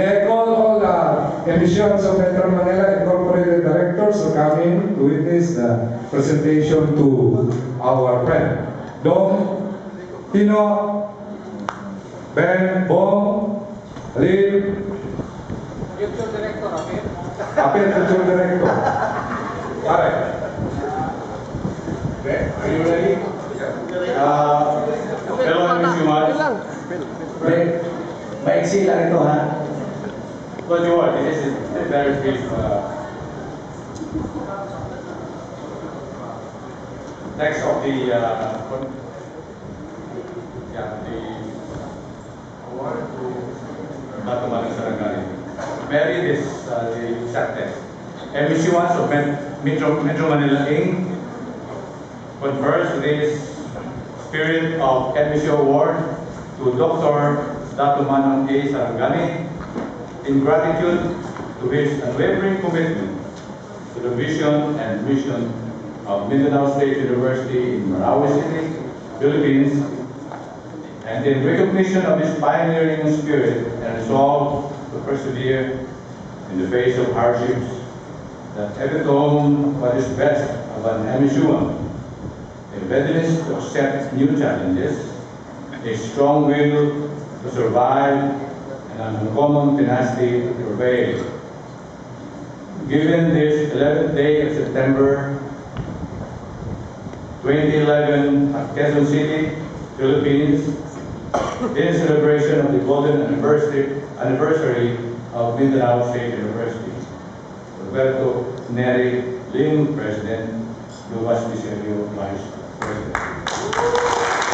May I call all emissions of Metro Manila Incorporated directors to come in to witness the presentation to our friend. Dong, Tino, Ben, Bong, Lil, Future Director, Apir. Apir, Future Director. Alright. Okay, are you ready? Hello, everyone. Maiksi lang ito, ha? What you want? This is a very brief. Next of the award to Dato' Manong Sarangani. Mary, this the acceptance. MSU1 of Metro Manila Inc. confers this Spirit of MSU Award to Dr. Dato' Manong A. Sarangani in gratitude to his unwavering commitment to the vision and mission of Mindanao State University in Marawi City, Philippines, and in recognition of his pioneering spirit and resolve to persevere in the face of hardships that epitome what is best of an MSUan, a readiness to accept new challenges, a strong will to survive, and an uncommon tenacity to prevail. Given this 11th day of September 2011 at Quezon City, Philippines, in celebration of the golden anniversary of Mindanao State University. Roberto Neri Lim, President, Lumas Vicerio, Vice President.